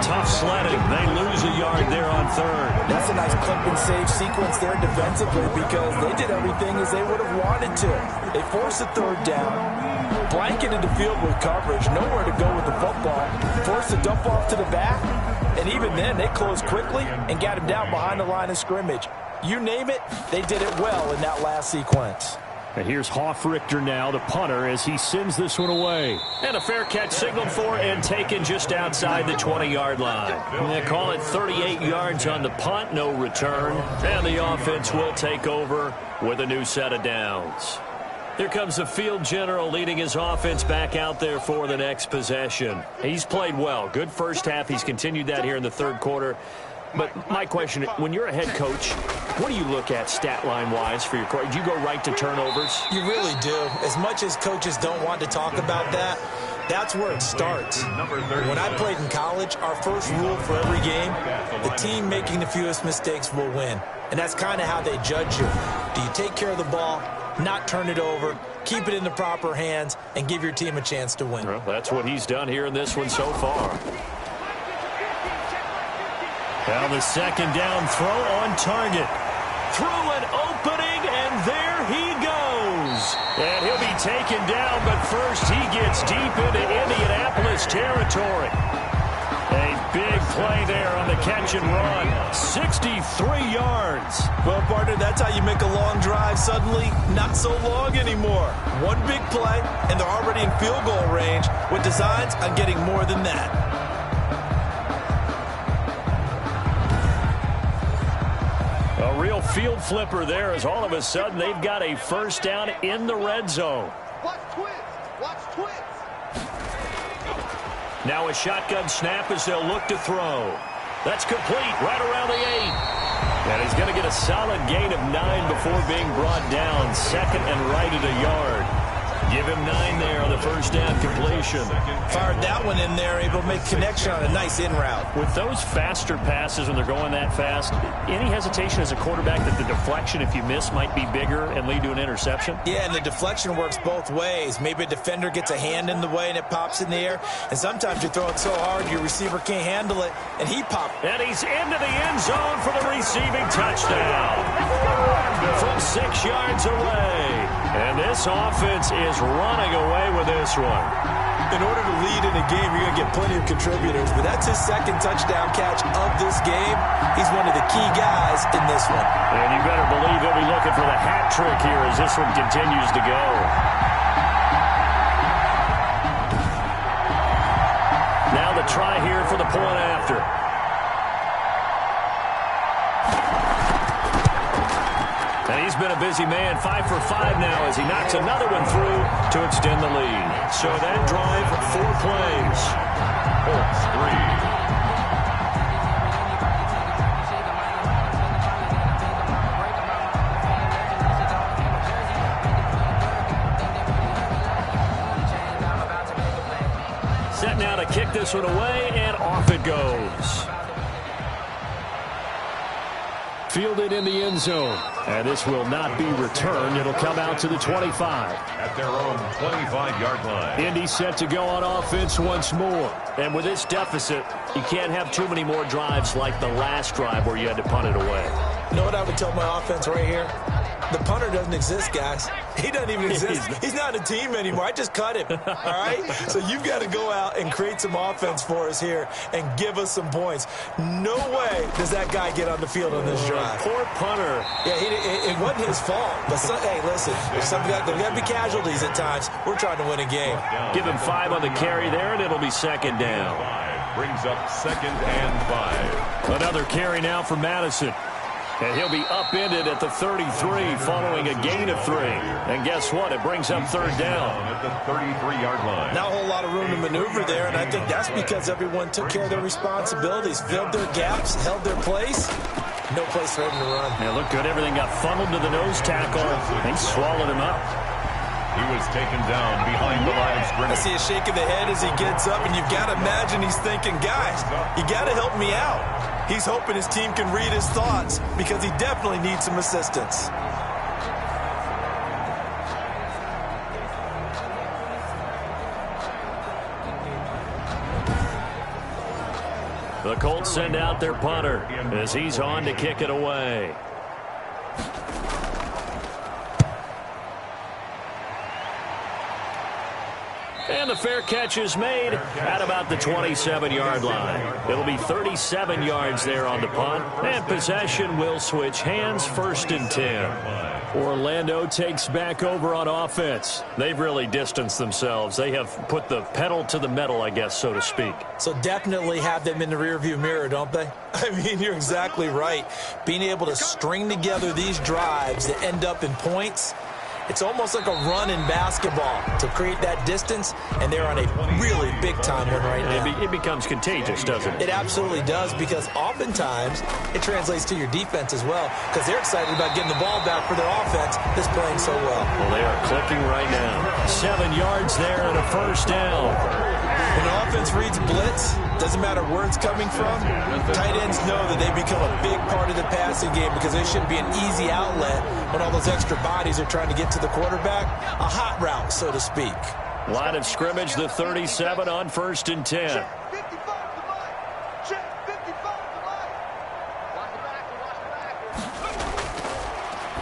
Tough sledding. They lose a yard there on 3rd. That's a nice clip and save sequence there defensively because they did everything as they would have wanted to. They forced a 3rd down, blanketed the field with coverage, nowhere to go with the football, forced a dump off to the back, and even then they closed quickly and got him down behind the line of scrimmage. You name it, they did it well in that last sequence. And here's Hoffrichter now, the punter, as he sends this one away. And a fair catch signaled for and taken just outside the 20-yard line. They call it 38 yards on the punt, no return. And the offense will take over with a new set of downs. Here comes the field general leading his offense back out there for the next possession. He's played well. Good first half. He's continued that here in the 3rd quarter. But my question, when you're a head coach, what do you look at stat line-wise for your coach? Do you go right to turnovers? You really do. As much as coaches don't want to talk about that, that's where it starts. When I played in college, our first rule for every game, the team making the fewest mistakes will win. And that's kind of how they judge you. Do you take care of the ball, not turn it over, keep it in the proper hands, and give your team a chance to win? Well, that's what he's done here in this one so far. Now the 2nd down throw on target. Through an opening, and there he goes. And he'll be taken down, but first he gets deep into Indianapolis territory. A big play there on the catch and run. 63 yards. Well, partner, that's how you make a long drive suddenly not so long anymore. One big play, and they're already in field goal range with designs on getting more than that. A real field flipper there as all of a sudden they've got a first down in the red zone. Watch twins. Watch twins. Now a shotgun snap as they'll look to throw. That's complete right around the 8. And he's going to get a solid gain of 9 before being brought down. 2nd and right at a yard. Give him 9 there on the first down completion. Fired that one in there, able to make connection on a nice in route. With those faster passes when they're going that fast, any hesitation as a quarterback that the deflection, if you miss, might be bigger and lead to an interception? Yeah, and the deflection works both ways. Maybe a defender gets a hand in the way and it pops in the air, and sometimes you throw it so hard your receiver can't handle it, and he popped. And he's into the end zone for the receiving touchdown from 6 yards away. And this offense is running away with this one. In order to lead in a game, you're going to get plenty of contributors, but that's his second touchdown catch of this game. He's one of the key guys in this one. And you better believe he'll be looking for the hat trick here as this one continues to go. Now the try here for the point after. And he's been a busy man, 5 for 5 now as he knocks another one through to extend the lead. So that drive, 4 plays. Colts 3. Set now to kick this one away, and off it goes. Fielded in the end zone. And this will not be returned. It'll come out to the 25. At their own 25-yard line. Indy set to go on offense once more. And with this deficit, you can't have too many more drives like the last drive where you had to punt it away. You know what I would tell my offense right here? The punter doesn't exist, guys. He doesn't even exist. He's not a team anymore. I just cut him, all right? So you've got to go out and create some offense for us here and give us some points. No way does that guy get on the field on this drive. Poor punter. Yeah, it wasn't his fault. But, hey, listen, there's got to be casualties at times. We're trying to win a game. Give him 5 on the carry there, and it'll be second down. Brings up 2nd and 5. Another carry now for Madison. And he'll be upended at the 33 following a gain of 3. And guess what? It brings up 3rd down. At the 33-yard line. Not a whole lot of room to maneuver there, and I think that's because everyone took care of their responsibilities, filled their gaps, held their place. No place for him to run. Yeah, looked good. Everything got funneled to the nose tackle. They swallowed him up. He was taken down behind the line of I scrimmage. see a shake of the head as he gets up, and you've got to imagine he's thinking, guys, you got to help me out. He's hoping his team can read his thoughts because he definitely needs some assistance. The Colts send out their punter as he's on to kick it away. And the fair catch is made at about the 27-yard line. It'll be 37 yards there on the punt. And possession will switch hands, 1st and 10. Orlando takes back over on offense. They've really distanced themselves. They have put the pedal to the metal, I guess, so to speak. So definitely have them in the rearview mirror, don't they? I mean, you're exactly right. Being able to string together these drives that end up in points, it's almost like a run in basketball to create that distance, and they're on a really big-time one right now. It becomes contagious, doesn't it? It absolutely does, because oftentimes it translates to your defense as well, because they're excited about getting the ball back for their offense that's playing so well. Well, they are clicking right now. 7 yards there and a 1st down. When the offense reads blitz, doesn't matter where it's coming from, tight ends know that they become a big part of the passing game because they shouldn't be an easy outlet when all those extra bodies are trying to get to the quarterback. A hot route, so to speak. Line of scrimmage, the 37 on 1st and 10.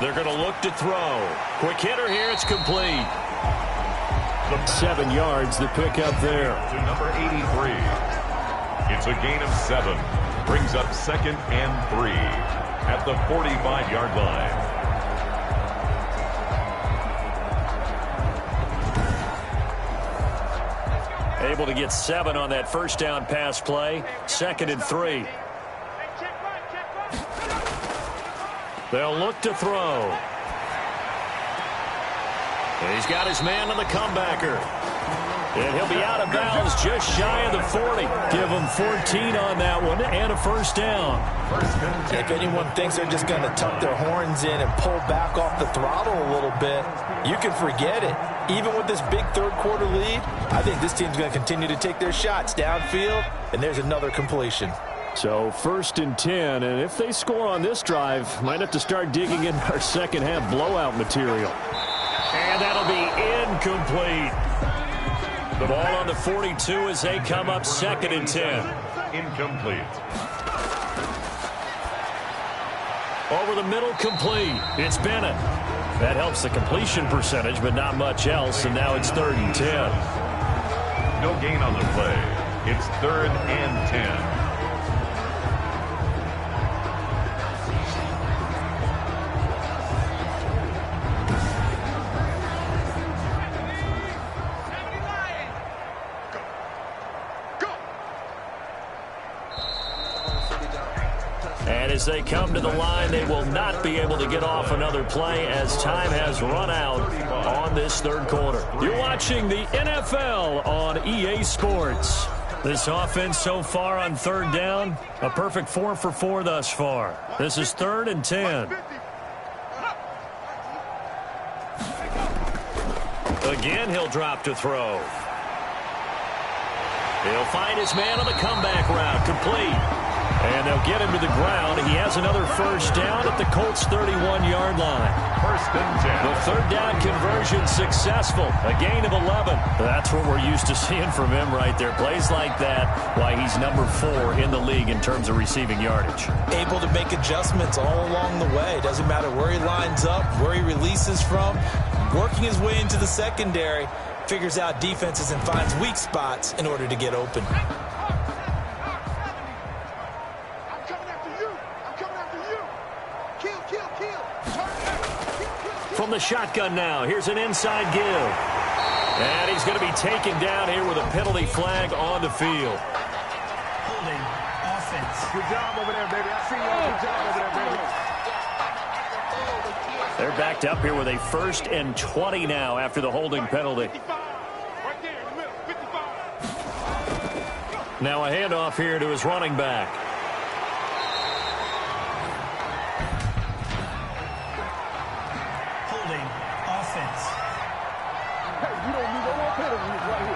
They're going to look to throw. Quick hitter here, it's complete. 7 yards, the pickup there. To number 83. It's a gain of 7. Brings up 2nd and 3. At the 45-yard line. Able to get 7 on that 1st down pass play. 2nd and 3. They'll look to throw. And he's got his man on the comebacker. And he'll be out of bounds just shy of the 40. Give him 14 on that one and a 1st down. If anyone thinks they're just going to tuck their horns in and pull back off the throttle a little bit, you can forget it. even with this big third-quarter lead, I think this team's going to continue to take their shots downfield, and there's another completion. So 1st and 10, and if they score on this drive, might have to start digging in our second-half blowout material. And that'll be incomplete. The ball on the 42 as they come up 2nd and 10. Incomplete. Over the middle, complete. It's Bennett. That helps the completion percentage, but not much else, and now it's 3rd and 10. No gain on the play. It's 3rd and 10. And as they come to the line, they will not be able to get off another play as time has run out on this 3rd quarter. You're watching the NFL on EA Sports. This offense so far on 3rd down, a perfect 4 for 4 thus far. This is 3rd and 10. Again, he'll drop to throw. He'll find his man on the comeback route, complete. And they'll get him to the ground. He has another 1st down at the Colts' 31-yard line. 1st and 10. The 3rd down conversion successful. A gain of 11. That's what we're used to seeing from him right there. Plays like that, why he's number 4 in the league in terms of receiving yardage. Able to make adjustments all along the way. Doesn't matter where he lines up, where he releases from. Working his way into the secondary. Figures out defenses and finds weak spots in order to get open. From the shotgun now, here's an inside give. And he's going to be taken down here with a penalty flag on the field. Holding offense. Good job over there, baby. I see you. Good job over there, baby. They're backed up here with a 1st and 20 now after the holding penalty. Now a handoff here to his running back. Holding offense. Hey, you don't need no more penalties right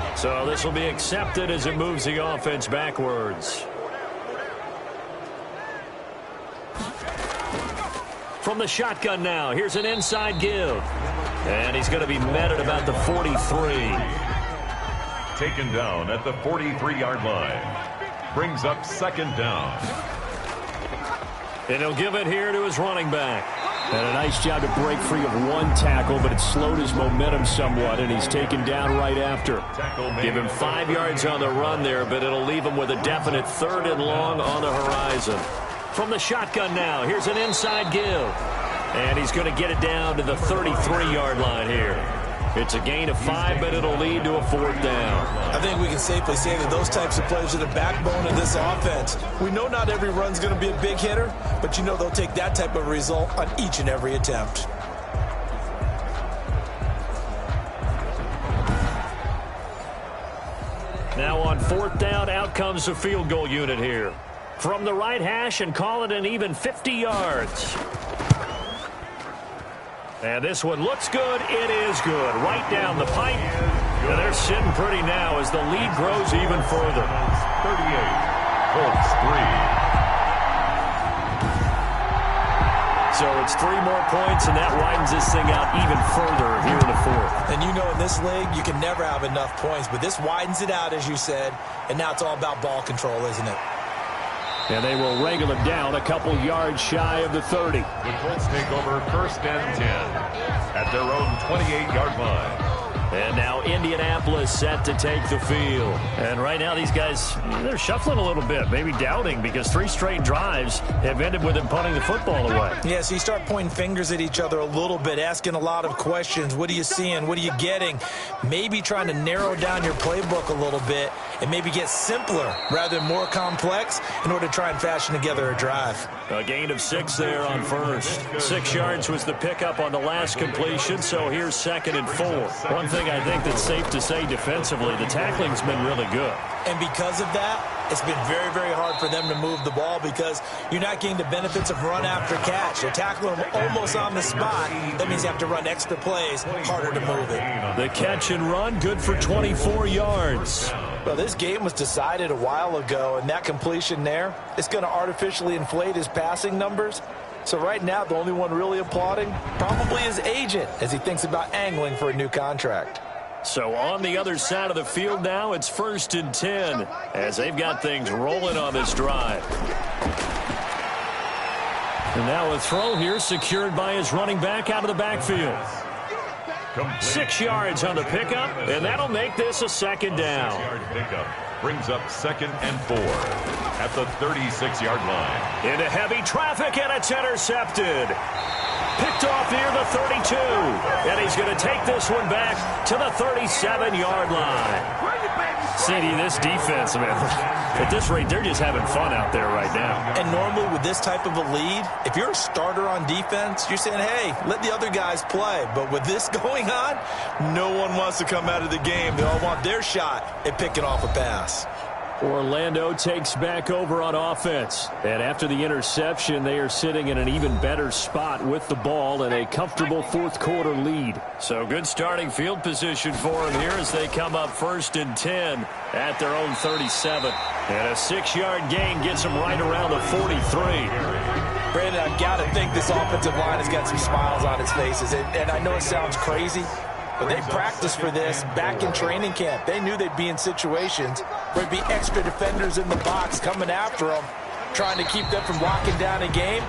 here. So this will be accepted as it moves the offense backwards. From the shotgun now, here's an inside give. And he's going to be met at about the 43. Taken down at the 43-yard line. Brings up 2nd down. And he'll give it here to his running back. And a nice job to break free of 1 tackle, but it slowed his momentum somewhat, and he's taken down right after. Give him 5 yards on the run there, but it'll leave him with a definite 3rd and long on the horizon. From the shotgun now, here's an inside give. And he's going to get it down to the 33-yard line here. It's a gain of 5, but it'll lead to a 4th down. I think we can safely say that those types of plays are the backbone of this offense. We know not every run's going to be a big hitter, but you know they'll take that type of result on each and every attempt. Now on 4th down, out comes the field goal unit here. From the right hash and call it an even 50 yards. And this one looks good. It is good. Right down the pipe. And they're sitting pretty now as the lead grows even further. 38. Colts 3. So it's 3 more points, and that widens this thing out even further here in the 4th. And you know in this league, you can never have enough points, but this widens it out, as you said, and now it's all about ball control, isn't it? And they will wrangle him down a couple yards shy of the 30. The Colts take over 1st and 10 at their own 28-yard line. And now Indianapolis set to take the field. And right now these guys, they're shuffling a little bit, maybe doubting, because 3 straight drives have ended with them punting the football away. Yeah, so you start pointing fingers at each other a little bit, asking a lot of questions. What are you seeing? What are you getting? Maybe trying to narrow down your playbook a little bit and maybe get simpler rather than more complex in order to try and fashion together a drive. A gain of 6 there on first. 6 yards was the pickup on the last completion, so here's 2nd and 4. One thing I think that's safe to say defensively, the tackling's been really good. And because of that, it's been very, very hard for them to move the ball because you're not getting the benefits of run after catch. They're tackling them almost on the spot. That means you have to run extra plays, harder to move it. The catch and run, good for 24 yards. Well, this game was decided a while ago, and that completion there is going to artificially inflate his passing numbers. So right now, the only one really applauding probably his agent as he thinks about angling for a new contract. So on the other side of the field now, it's 1st and 10 as they've got things rolling on this drive. And now a throw here secured by his running back out of the backfield. 6 yards on the pickup, and that'll make this a 2nd down. 6-yard pickup brings up 2nd and 4 at the 36-yard line. Into heavy traffic, and it's intercepted. Picked off near the 32, and he's going to take this one back to the 37-yard line. CD, this defense, man, at this rate, they're just having fun out there right now. And normally with this type of a lead, if you're a starter on defense, you're saying, hey, let the other guys play. But with this going on, no one wants to come out of the game. They all want their shot at picking off a pass. Orlando takes back over on offense. And after the interception, they are sitting in an even better spot with the ball and a comfortable 4th quarter lead. So good starting field position for them here as they come up 1st and 10 at their own 37. And a 6-yard gain gets them right around the 43. Brandon, I've got to think this offensive line has got some smiles on its faces. And I know it sounds crazy, but they practiced for this back in training camp. They knew they'd be in situations where there'd be extra defenders in the box coming after them, trying to keep them from locking down a game.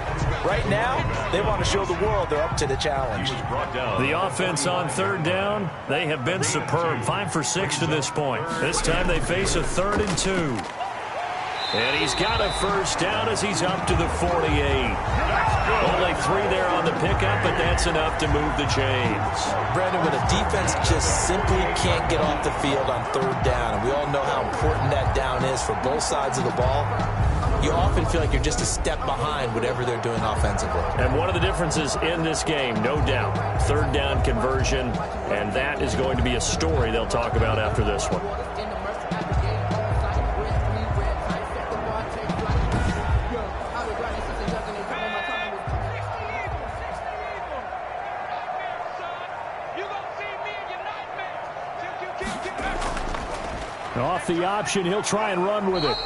Right now, they want to show the world they're up to the challenge. The offense on 3rd down, they have been superb. 5 for 6 to this point. This time they face a 3rd and 2. And he's got a 1st down as he's up to the 48. Only 3 there on the pickup, but that's enough to move the chains. Brandon, when a defense just simply can't get off the field on 3rd down, and we all know how important that down is for both sides of the ball, you often feel like you're just a step behind whatever they're doing offensively. And one of the differences in this game, no doubt, 3rd down conversion, and that is going to be a story they'll talk about after this one. Off the option, he'll try and run with it.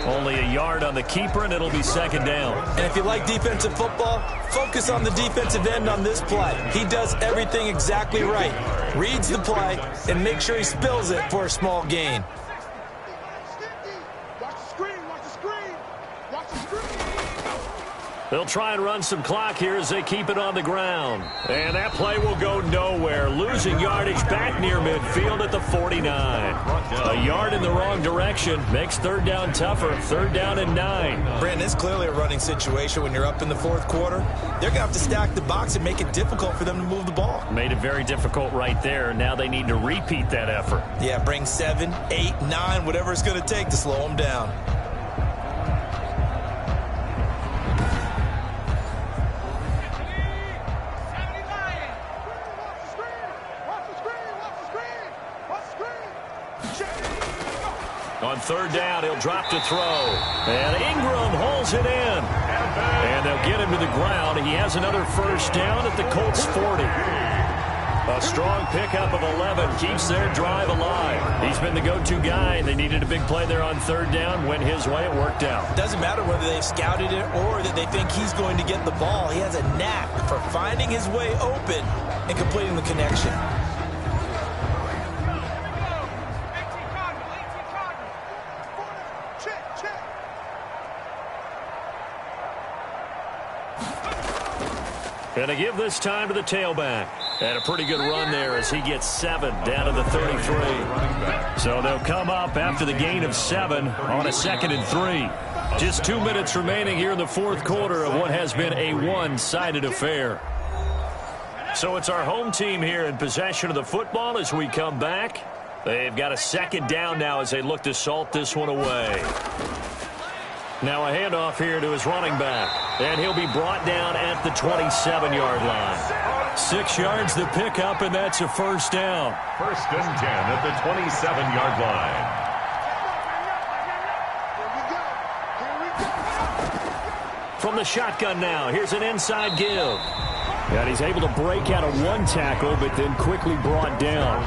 Only a yard on the keeper, and it'll be 2nd down. And if you like defensive football, focus on the defensive end on this play. He does everything exactly right. Reads the play and makes sure he spills it for a small gain. They'll try and run some clock here as they keep it on the ground. And that play will go nowhere. Losing yardage back near midfield at the 49. A yard in the wrong direction makes 3rd down tougher. 3rd down and 9. Brandon, it's clearly a running situation when you're up in the 4th quarter. They're going to have to stack the box and make it difficult for them to move the ball. Made it very difficult right there. Now they need to repeat that effort. Yeah, bring 7, 8, 9, whatever it's going to take to slow them down. On 3rd down, he'll drop to throw. And Ingram holds it in. And they'll get him to the ground. He has another 1st down at the Colts 40. A strong pickup of 11 keeps their drive alive. He's been the go-to guy. They needed a big play there on 3rd down. Went his way. It worked out. Doesn't matter whether they've scouted it or that they think he's going to get the ball. He has a knack for finding his way open and completing the connection. And to give this time to the tailback. And a pretty good run there as he gets 7 down to the 33. So they'll come up after the gain of 7 on a 2nd and 3. Just 2 minutes remaining here in the 4th quarter of what has been a one-sided affair. So it's our home team here in possession of the football as we come back. They've got a 2nd down now as they look to salt this one away. Now a handoff here to his running back. And he'll be brought down at the 27-yard line. 6 yards the pickup, and that's a 1st down. 1st and 10 at the 27-yard line. From the shotgun now, here's an inside give. And he's able to break out of one tackle, but then quickly brought down.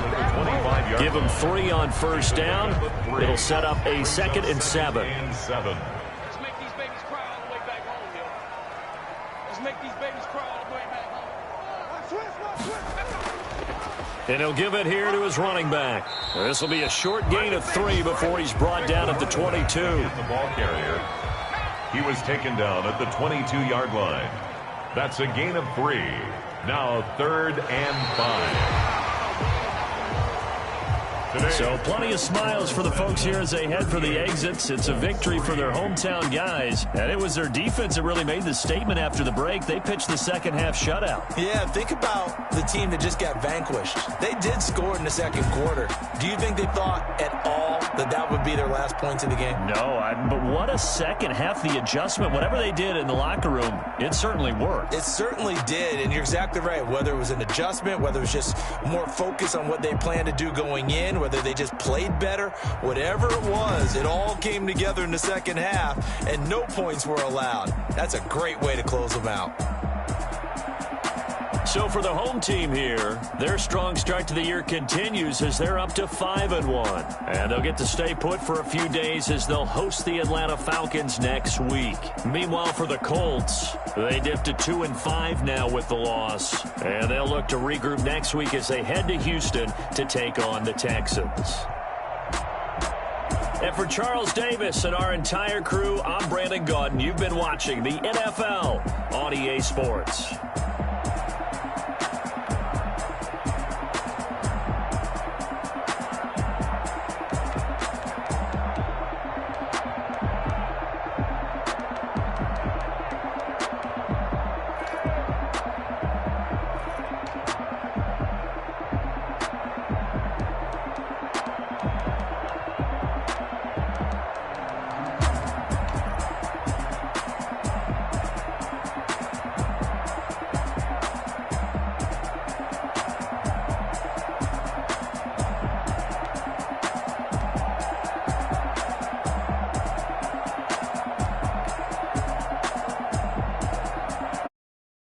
Give him 3 on first down. It'll set up a 2nd and 7. Let's make these babies cry all the way back home, yo. Let's make these babies cry all the way back home. And he'll give it here to his running back. This will be a short gain of 3 before he's brought down at the 22. The ball carrier. He was taken down at the 22-yard line. That's a gain of 3. Now 3rd and 5. So plenty of smiles for the folks here as they head for the exits. It's a victory for their hometown guys. And it was their defense that really made the statement after the break. They pitched the second half shutout. Yeah, think about the team that just got vanquished. They did score in the second quarter. Do you think they thought at all that that would be their last points of the game? No, but what a second half. The adjustment, whatever they did in the locker room, it certainly worked. It certainly did, and you're exactly right. Whether it was an adjustment, whether it was just more focus on what they planned to do going in, whether they just played better, whatever it was, it all came together in the second half, and no points were allowed. That's a great way to close them out. So for the home team here, their strong start to the year continues as they're up to 5-1. And they'll get to stay put for a few days as they'll host the Atlanta Falcons next week. Meanwhile, for the Colts, they dipped to 2-5 now with the loss. And they'll look to regroup next week as they head to Houston to take on the Texans. And for Charles Davis and our entire crew, I'm Brandon Gaudin. You've been watching the NFL on EA Sports.